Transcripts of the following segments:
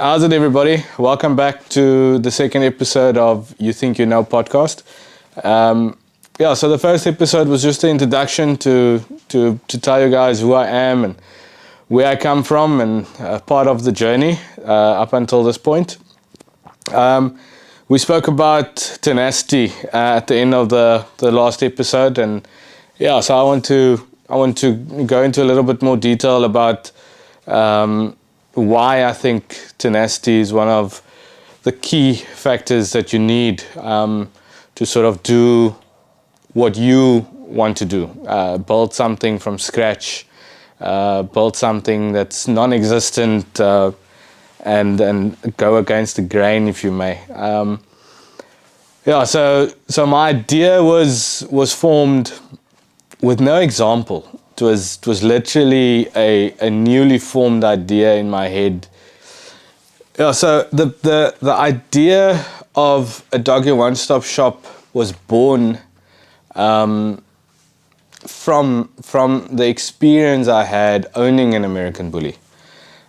How's it, everybody? Welcome back to the second episode of You Think You Know podcast. So the first episode was just an introduction to tell you guys who I am and where I come from and part of the journey up until this point. We spoke about tenacity at the end of the last episode, and so I want to go into a little bit more detail about why I think tenacity is one of the key factors that you need to sort of do what you want to do. Build something from scratch, build something that's non-existent, and go against the grain, if you may. So my idea was formed with no example. It was literally a newly formed idea in my head. So the idea of a doggy one-stop shop was born from the experience I had owning an American Bully.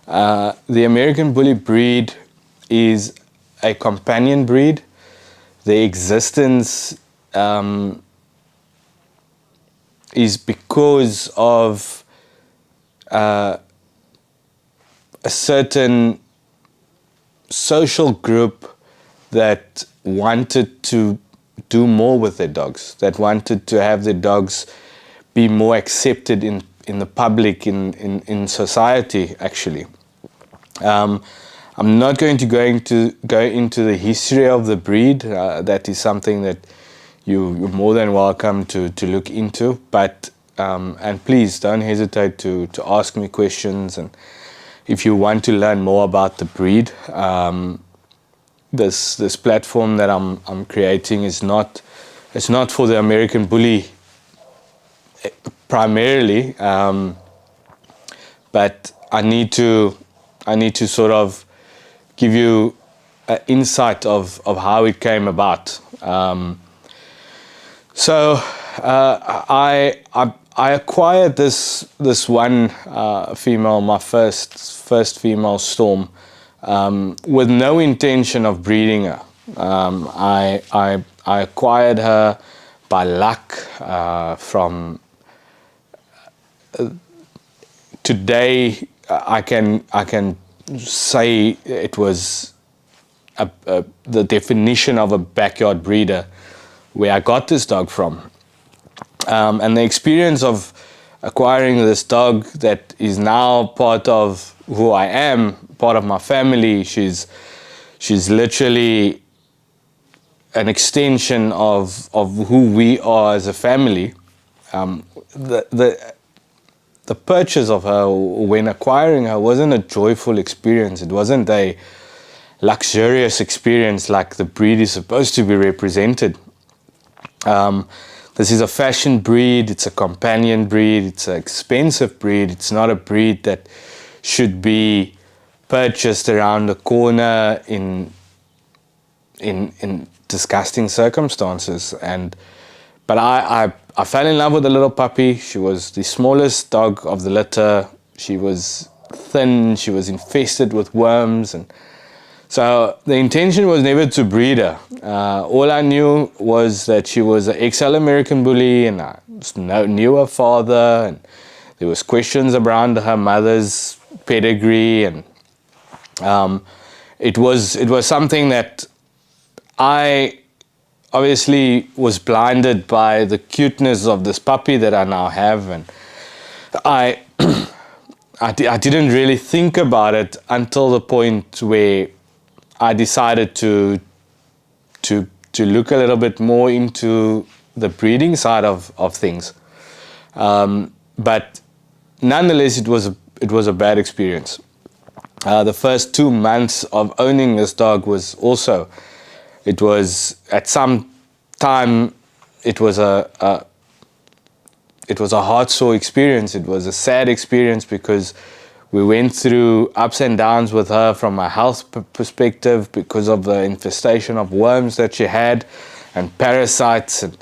The American Bully breed is a companion breed. The existence is because of a certain social group that wanted to do more with their dogs, that wanted to have their dogs be more accepted in the public, in society, actually. I'm not going to go into the history of the breed. That is something that you're more than welcome to look into, but and please don't hesitate to ask me questions, and if you want to learn more about the breed, this platform that I'm creating is not for the American Bully primarily, but I need to sort of give you an insight of how it came about. So I acquired this one female, my first female Storm, with no intention of breeding her. I acquired her by luck from. Today I can say it was the definition of a backyard breeder, where I got this dog from. And the experience of acquiring this dog that is now part of who I am, part of my family, she's literally an extension of who we are as a family. The purchase of her, when acquiring her, wasn't a joyful experience. It wasn't a luxurious experience like the breed is supposed to be represented. This is a fashion breed, it's a companion breed, it's an expensive breed. It's not a breed that should be purchased around the corner in disgusting circumstances. But I fell in love with the little puppy. She was the smallest dog of the litter. She was thin, she was infested with worms, and so the intention was never to breed her. All I knew was that she was an XL American Bully, and I knew her father, and there was questions around her mother's pedigree, and it was something that I obviously was blinded by the cuteness of this puppy that I now have, and I didn't really think about it until the point where I decided to look a little bit more into the breeding side of things, but nonetheless, it was a bad experience. The first 2 months of owning this dog was also. It was at some time. It was a heart-sore experience. It was a sad experience because we went through ups and downs with her from a health perspective because of the infestation of worms that she had and parasites, and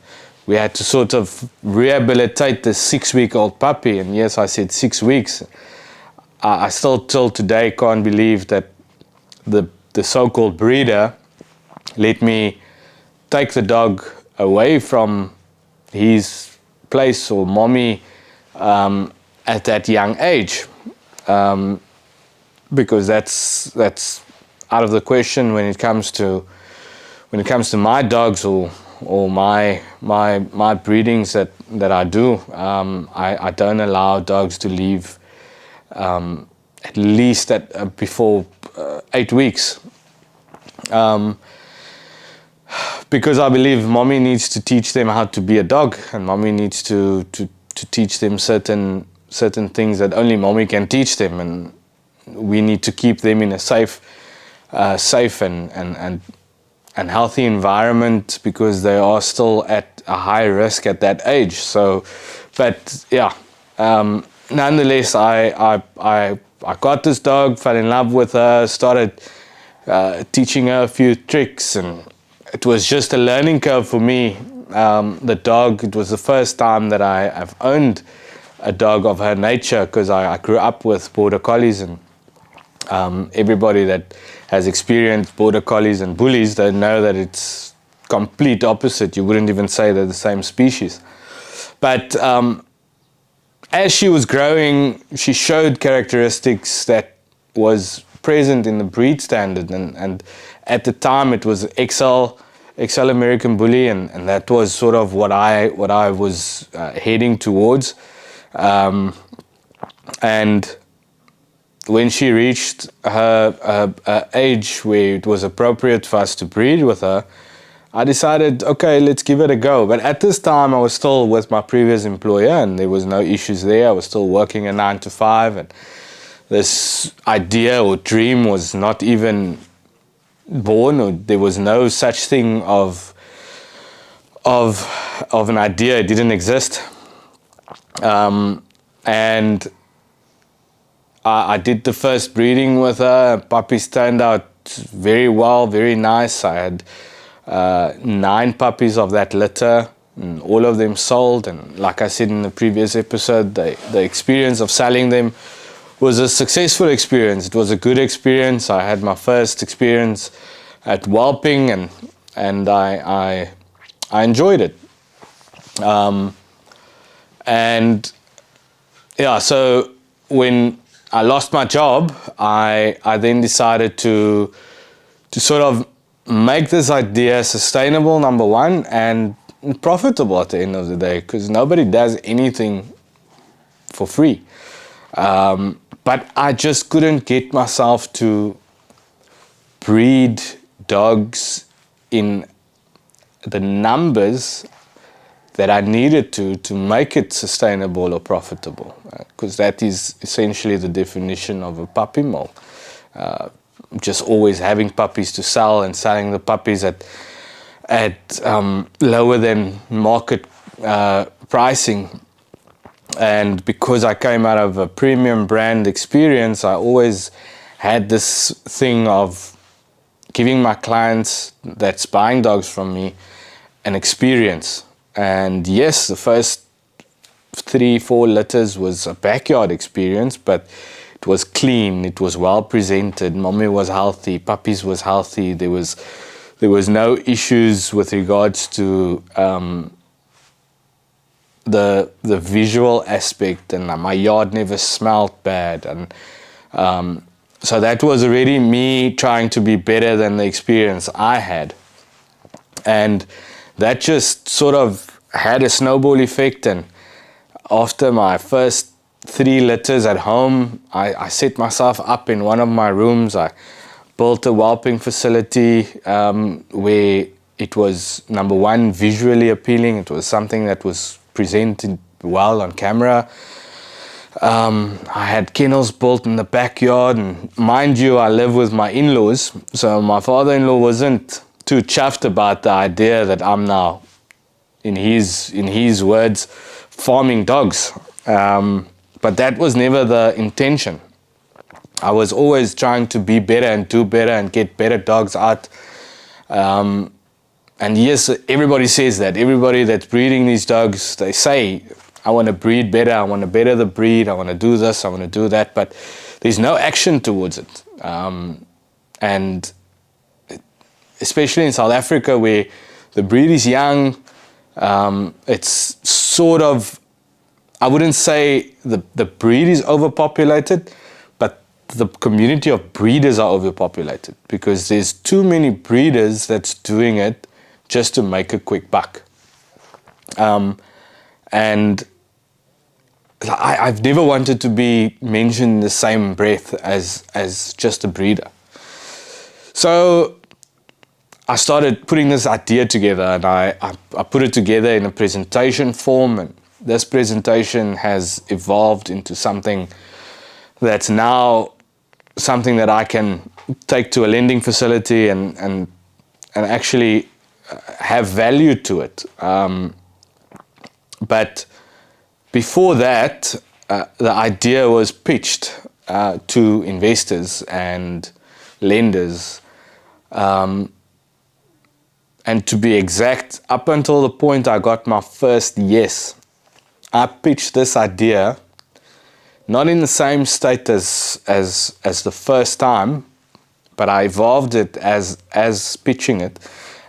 we had to sort of rehabilitate this 6-week-old puppy. And yes, I said 6 weeks. I still till today can't believe that the so-called breeder let me take the dog away from his place or mommy at that young age, because that's out of the question when it comes to my dogs or my breedings that I do. I don't allow dogs to leave at least before 8 weeks. Because I believe mommy needs to teach them how to be a dog, and mommy needs to teach them certain things that only mommy can teach them, and we need to keep them in a safe and healthy environment, because they are still at a high risk at that age. So, but yeah, nonetheless, I got this dog, fell in love with her, started teaching her a few tricks, and it was just a learning curve for me. The dog, it was the first time that I've owned a dog of her nature, because I grew up with border collies, and everybody that has experienced border collies and bullies, they know that it's complete opposite. You wouldn't even say they're the same species. But as she was growing, she showed characteristics that was present in the breed standard, and at the time it was XL American Bully, and that was sort of what I was heading towards. And when she reached her age where it was appropriate for us to breed with her, I decided, okay, let's give it a go. But at this time, I was still with my previous employer, and there was no issues there. I was still working a 9 to 5, and this idea or dream was not even born, or there was no such thing of an idea. It didn't exist. And I did the first breeding with her. Puppies turned out very well, very nice. I had 9 puppies of that litter, and all of them sold. And like I said in the previous episode, the experience of selling them was a successful experience. It was a good experience. I had my first experience at whelping, and I enjoyed it. And yeah, so when I lost my job, I then decided to sort of make this idea sustainable, number one, and profitable at the end of the day, because nobody does anything for free. But I just couldn't get myself to breed dogs in the numbers that I needed to make it sustainable or profitable, because that is essentially the definition of a puppy mill. Just always having puppies to sell and selling the puppies at lower than market pricing. And because I came out of a premium brand experience, I always had this thing of giving my clients that's buying dogs from me an experience. And yes, the first 3-4 litters was a backyard experience, but it was clean, it was well presented, mommy was healthy, puppies was healthy, there was no issues with regards to the visual aspect, and my yard never smelled bad, and so that was already me trying to be better than the experience I had. And that just sort of had a snowball effect, and after my first 3 litters at home, I set myself up in one of my rooms. I built a whelping facility where it was, number one, visually appealing. It was something that was presented well on camera. I had kennels built in the backyard, and mind you, I live with my in-laws, so my father-in-law wasn't too chuffed about the idea that I'm now, in his words, farming dogs. But that was never the intention. I was always trying to be better and do better and get better dogs out. And yes, everybody says that. Everybody that's breeding these dogs, they say, I want to breed better, I want to better the breed, I want to do this, I want to do that, but there's no action towards it. And especially in South Africa, where the breed is young, it's sort of, I wouldn't say the breed is overpopulated, but the community of breeders are overpopulated because there's too many breeders that's doing it just to make a quick buck. And I've never wanted to be mentioned in the same breath as just a breeder. So I started putting this idea together, and I put it together in a presentation form, and this presentation has evolved into something that's now something that I can take to a lending facility and actually have value to it. But before that, the idea was pitched to investors and lenders. And to be exact, up until the point I got my first yes, I pitched this idea not in the same state as the first time, but I evolved it as pitching it.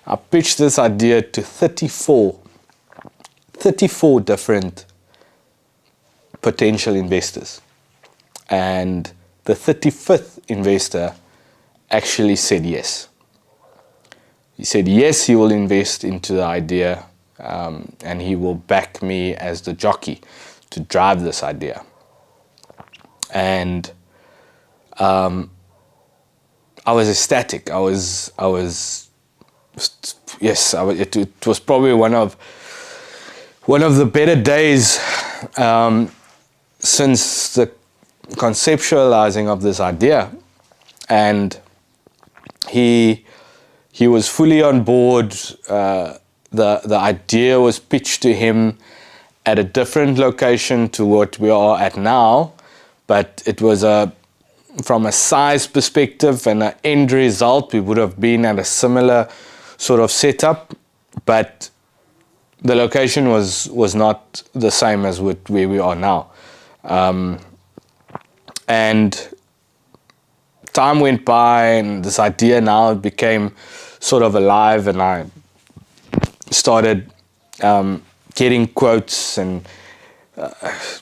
I pitched this idea to 34 different potential investors. And the 35th investor actually said yes. He said yes, he will invest into the idea, and he will back me as the jockey to drive this idea. And I was ecstatic. It was probably one of the better days since the conceptualizing of this idea. And he was fully on board. The idea was pitched to him at a different location to what we are at now, but it was from a size perspective and an end result, we would have been at a similar sort of setup, but the location was not the same as where we are now. And time went by, and this idea now became sort of alive, and I started getting quotes and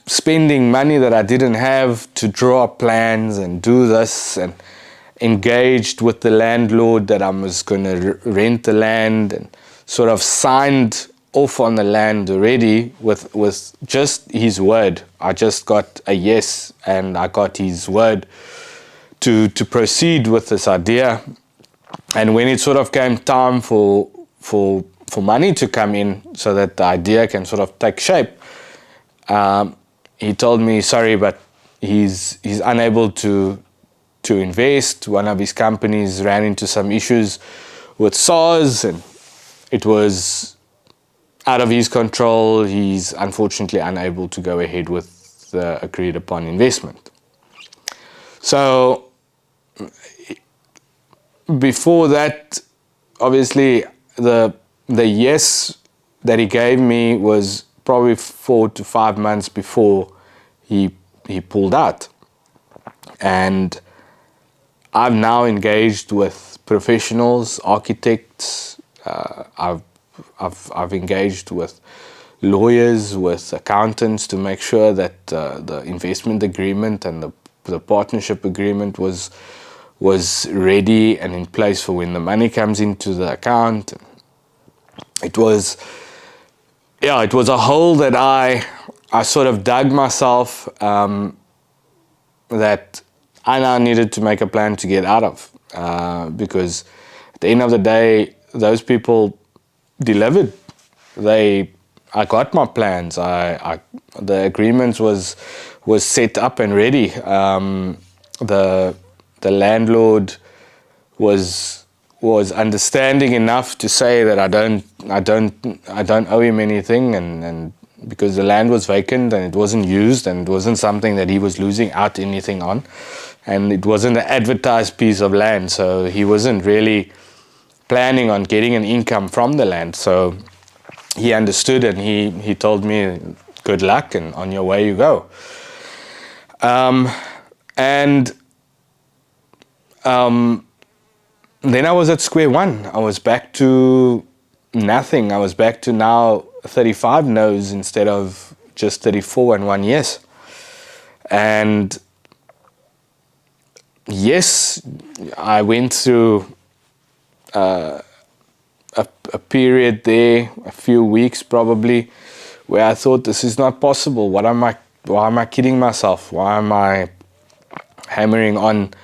spending money that I didn't have to draw up plans and do this, and engaged with the landlord that I was going to rent the land, and sort of signed off on the land already with just his word. I just got a yes, and I got his word to proceed with this idea. And when it sort of came time for money to come in so that the idea can sort of take shape, he told me, sorry, but he's unable to invest. One of his companies ran into some issues with SARS, and it was out of his control. He's unfortunately unable to go ahead with the agreed upon investment. So before that, obviously the yes that he gave me was probably 4 to 5 months before he pulled out. And I've now engaged with professionals, architects. I've engaged with lawyers, with accountants to make sure that the investment agreement and the partnership agreement was ready and in place for when the money comes into the account. It was a hole that I sort of dug myself, that I now needed to make a plan to get out of, because at the end of the day, those people delivered. I got my plans. The agreements was set up and ready. The landlord was understanding enough to say that I don't owe him anything, and because the land was vacant and it wasn't used and it wasn't something that he was losing out anything on, and it wasn't an advertised piece of land, so he wasn't really planning on getting an income from the land. So he understood, and he told me, good luck and on your way you go. then I was at square one. I was back to nothing. I was back to now 35 no's instead of just 34 and 1 yes. And yes, I went through a period there, a few weeks probably, where I thought, this is not possible. Why am I kidding myself? Why am I hammering on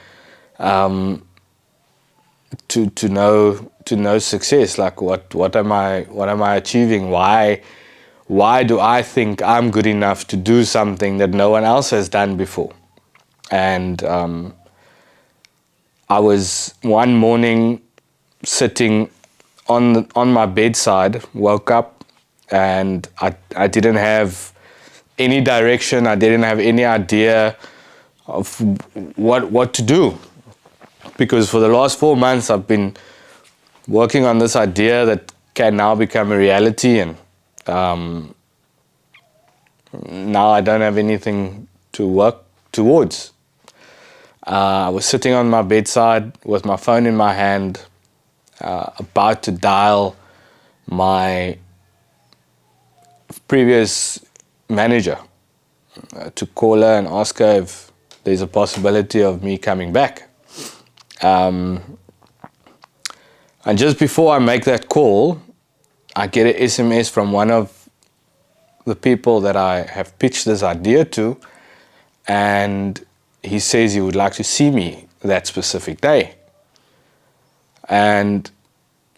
to no success? Like what am I achieving? Why do I think I'm good enough to do something that no one else has done before? And I was one morning sitting on my bedside, woke up, and I didn't have any direction. I didn't have any idea of what to do, because for the last 4 months I've been working on this idea that can now become a reality, and now I don't have anything to work towards. I was sitting on my bedside with my phone in my hand, about to dial my previous manager, to call her and ask her if there's a possibility of me coming back. And just before I make that call, I get an SMS from one of the people that I have pitched this idea to, and he says he would like to see me that specific day. And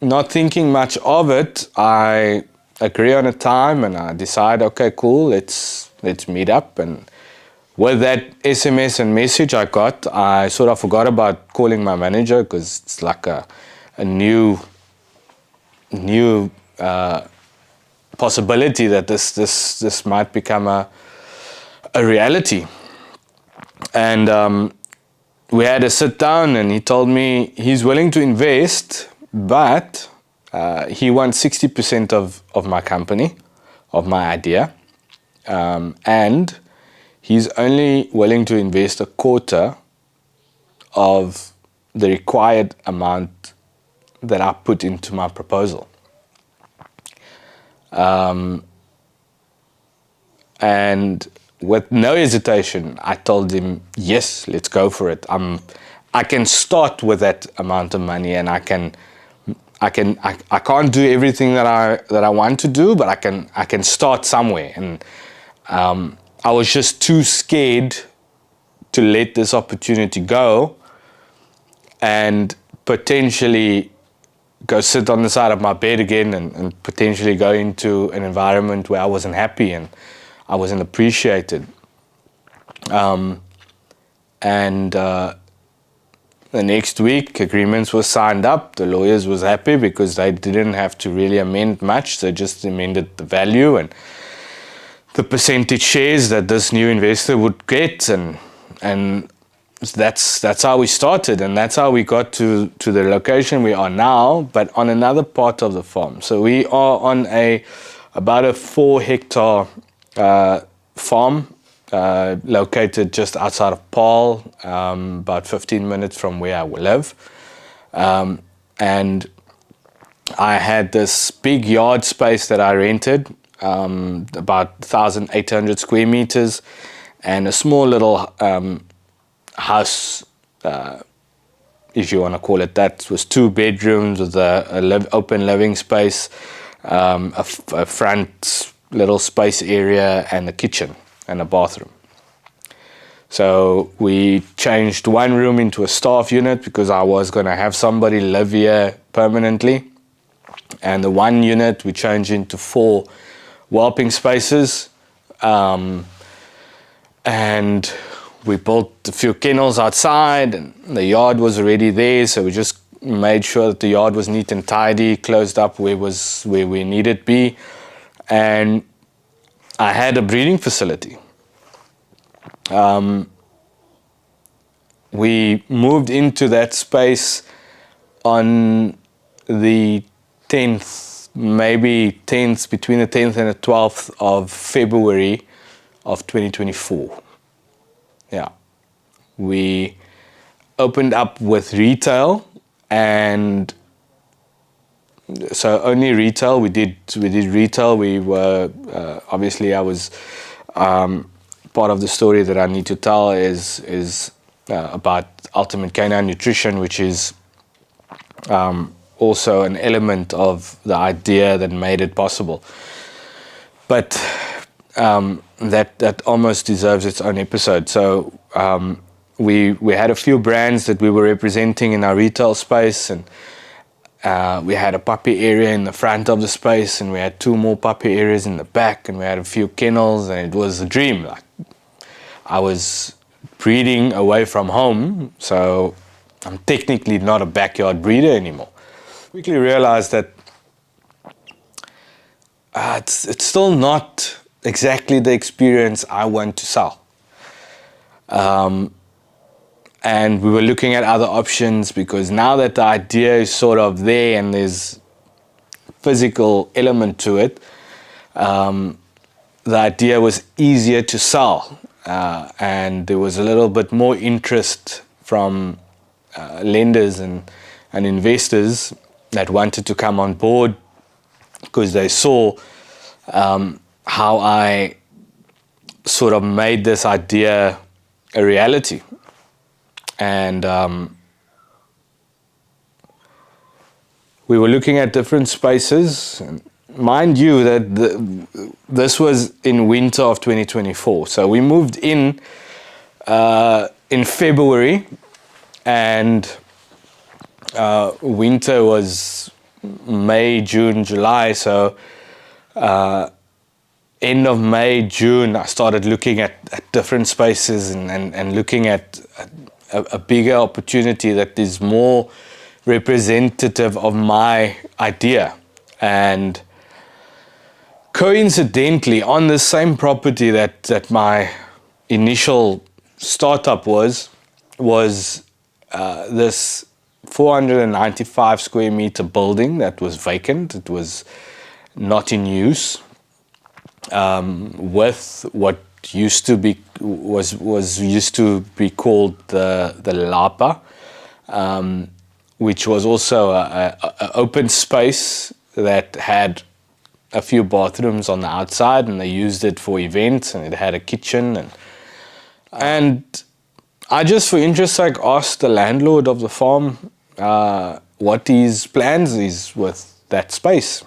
not thinking much of it, I agree on a time and I decide, okay, cool, let's meet up. And with that SMS and message I got, I sort of forgot about calling my manager, because it's like a new possibility that this might become a reality. And we had a sit down, and he told me he's willing to invest, but he wants 60% of my company, of my idea, and he's only willing to invest a quarter of the required amount that I put into my proposal. And with no hesitation, I told him, yes, let's go for it. I can start with that amount of money, and I can't do everything that I want to do, but I can start somewhere. And I was just too scared to let this opportunity go and potentially go sit on the side of my bed again, and potentially go into an environment where I wasn't happy and I wasn't appreciated. And the next week, agreements were signed up. The lawyers was happy because they didn't have to really amend much. They just amended the value and the percentage shares that this new investor would get, and that's how we started, and that's how we got to the location we are now, but on another part of the farm. So we are on about a 4-hectare farm, located just outside of Paarl, about 15 minutes from where I live. And I had this big yard space that I rented, about 1,800 square meters, and a small little house, if you want to call it that. It was 2 bedrooms with open living space, a front little space area, and a kitchen and a bathroom. So we changed one room into a staff unit because I was going to have somebody live here permanently. And the one unit we changed into 4 whelping spaces. And we built a few kennels outside, and the yard was already there. So we just made sure that the yard was neat and tidy, closed up where we needed be. And I had a breeding facility. We moved into that space on the 10th, between the 10th and the 12th of February of 2024. Yeah. We opened up with retail and so only retail. We did retail. We were obviously, I was part of the story that I need to tell is about Ultimate Canine Nutrition, which is also an element of the idea that made it possible. But that almost deserves its own episode. So we had a few brands that we were representing in our retail space, and we had a puppy area in the front of the space, and we had 2 more puppy areas in the back, and we had a few kennels, and it was a dream. Like, I was breeding away from home, so I'm technically not a backyard breeder anymore. Quickly realized that it's still not exactly the experience I want to sell. And we were looking at other options, because now that the idea is sort of there and there's physical element to it, the idea was easier to sell, and there was a little bit more interest from lenders and investors that wanted to come on board, because they saw how I sort of made this idea a reality. And we were looking at different spaces. And mind you that this was in winter of 2024. So we moved in February, and winter was May, June, July. So end of May, June, I started looking at different spaces and looking at a bigger opportunity that is more representative of my idea. And coincidentally, on the same property that my initial startup was this 495 square meter building that was vacant. It was not in use, with what used to be called the Lapa, which was also a open space that had a few bathrooms on the outside, and they used it for events, and it had a kitchen, and I just, for interest sake, asked the landlord of the farm what his plans is with that space,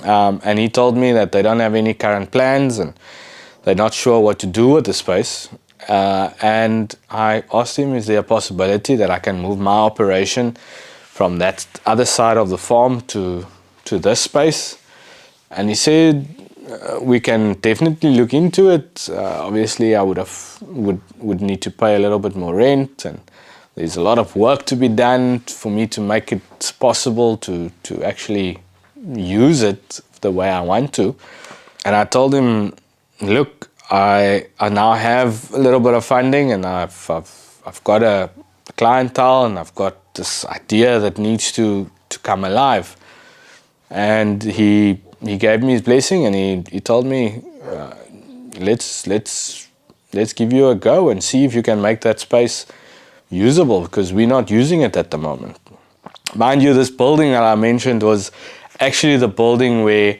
and he told me that they don't have any current plans and they're not sure what to do with the space. And I asked him, is there a possibility that I can move my operation from that other side of the farm to this space? And he said, we can definitely look into it. Obviously, I would need to pay a little bit more rent, and there's a lot of work to be done for me to make it possible to actually use it the way I want to. And I told him, look, I now have a little bit of funding, and I've got a clientele, and I've got this idea that needs to come alive. And he gave me his blessing, and he told me, let's give you a go and see if you can make that space usable, because we're not using it at the moment. Mind you, this building that I mentioned was actually the building where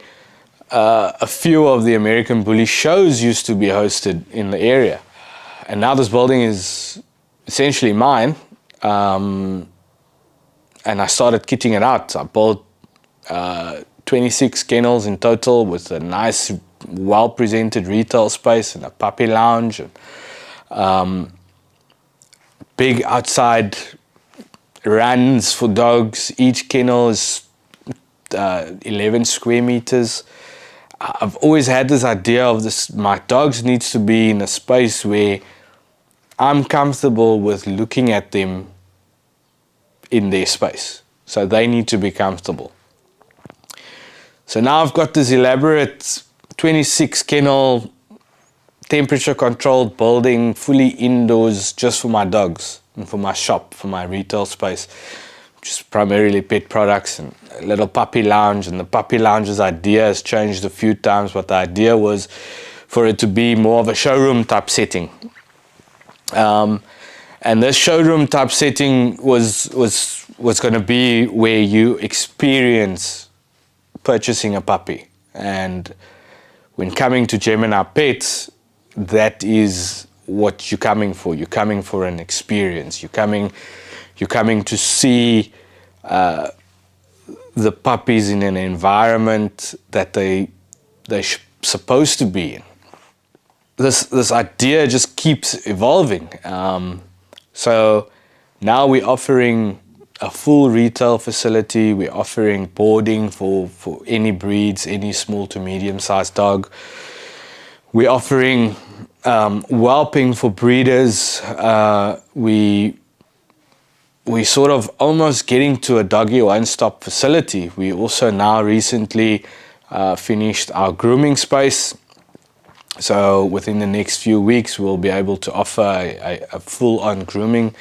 a few of the American Bully shows used to be hosted in the area. And now this building is essentially mine. And I started kitting it out. I built 26 kennels in total, with a nice, well-presented retail space and a puppy lounge, and big outside runs for dogs. Each kennel is 11 square meters. I've always had this idea of this, my dogs needs to be in a space where I'm comfortable with looking at them in their space. So they need to be comfortable. So now I've got this elaborate 26 kennel, temperature controlled building, fully indoors, just for my dogs and for my shop, for my retail space, which is primarily pet products, and a little puppy lounge. And the puppy lounge's idea has changed a few times, but the idea was for it to be more of a showroom type setting. And this showroom type setting was was going to be where you experience purchasing a puppy. And when coming to Gemini Pets, that is what you're coming for. You're coming for an experience. You're coming to see the puppies in an environment that they're supposed to be in. This idea just keeps evolving. So now we're offering a full retail facility. We're offering boarding for any breeds, any small to medium-sized dog. We're offering whelping for breeders. We sort of almost getting to a doggy one-stop facility. We also now recently finished our grooming space. So within the next few weeks, we'll be able to offer a full-on grooming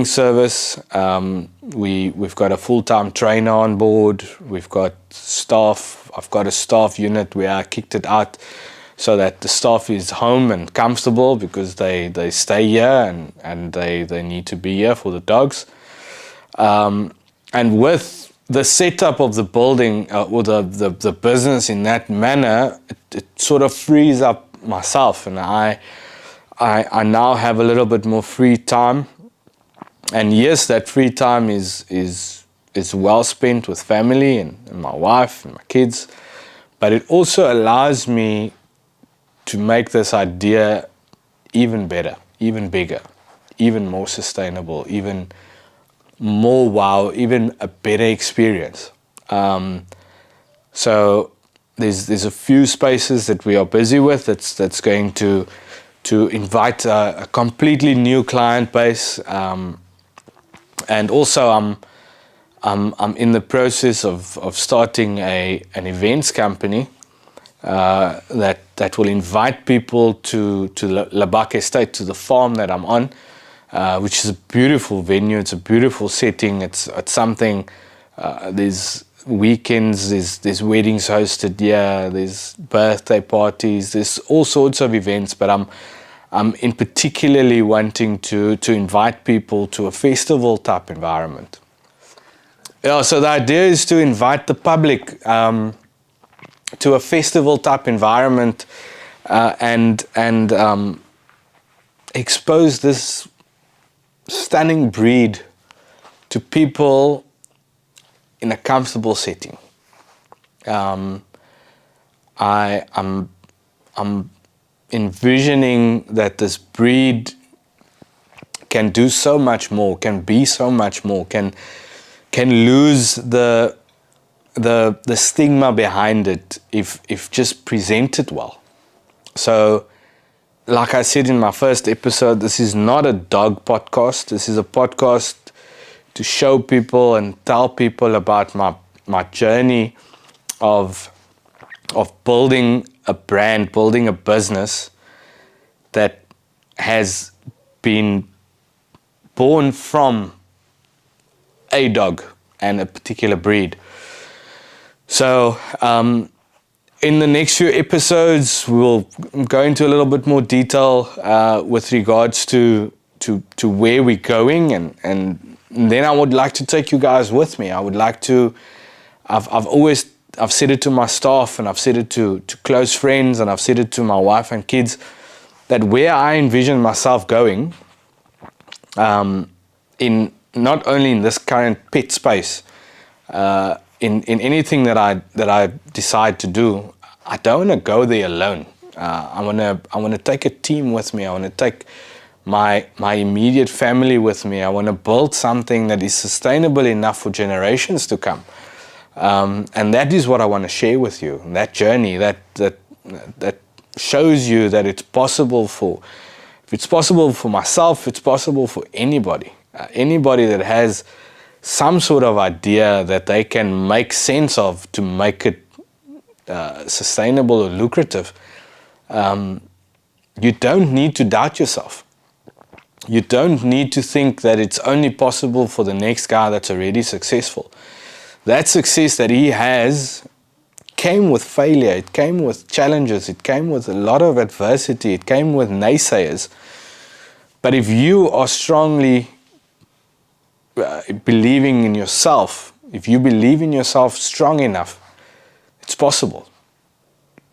service. We've got a full-time trainer on board. We've got staff. I've got a staff unit where I kicked it out so that the staff is home and comfortable, because they stay here and they need to be here for the dogs. And with the setup of the building or the business in that manner, it sort of frees up myself, and I now have a little bit more free time. And yes, that free time is well spent with family and my wife and my kids, but it also allows me to make this idea even better, even bigger, even more sustainable, even more wow, even a better experience. So there's a few spaces that we are busy with that's going to invite a completely new client base. And also I'm in the process of starting an events company that will invite people to Labak Estate, to the farm that I'm on, which is a beautiful venue. It's a beautiful setting. It's something. There's weekends. There's weddings hosted here. There's birthday parties. There's all sorts of events. But I'm in particularly wanting to invite people to a festival type environment. Yeah. So the idea is to invite the public to a festival type environment and expose this stunning breed to people in a comfortable setting. I'm envisioning that this breed can do so much more, can be so much more, can lose the stigma behind it if just presented well. So, like I said in my first episode, this is not a dog podcast. This is a podcast to show people and tell people about my journey of building a brand, building a business that has been born from a dog and a particular breed. So in the next few episodes, we'll go into a little bit more detail with regards to where we're going, and then I would like to take you guys with me. I would like to. I've said it to my staff, and I've said it to close friends, and I've said it to my wife and kids, that where I envision myself going, in not only in this current pet space, in anything that I decide to do, I don't want to go there alone. I want to take a team with me. I want to take my immediate family with me. I want to build something that is sustainable enough for generations to come. And that is what I want to share with you. That journey that shows you that it's possible if it's possible for myself, it's possible for anybody. Anybody that has some sort of idea that they can make sense of to make it sustainable or lucrative. You don't need to doubt yourself. You don't need to think that it's only possible for the next guy that's already successful. That success that he has came with failure, it came with challenges, it came with a lot of adversity, it came with naysayers. But if you are strongly believing in yourself, if you believe in yourself strong enough, it's possible.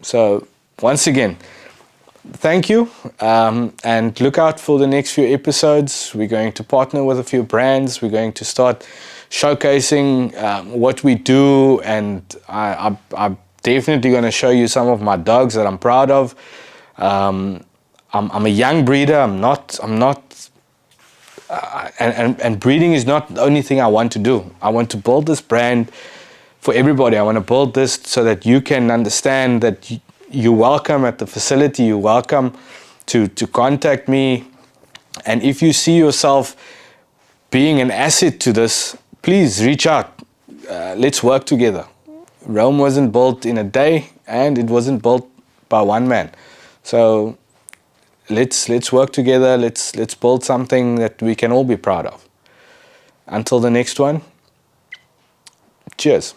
So once again, thank you, and look out for the next few episodes. We're going to partner with a few brands. We're going to start showcasing what we do, and I'm definitely going to show you some of my dogs that I'm proud of. I'm a young breeder. I'm not. And breeding is not the only thing I want to do. I want to build this brand for everybody. I want to build this so that you can understand that you're welcome at the facility. You're welcome to contact me. And if you see yourself being an asset to this, please reach out. Let's work together. Rome wasn't built in a day, and it wasn't built by one man. So let's work together. Let's build something that we can all be proud of. Until the next one, cheers.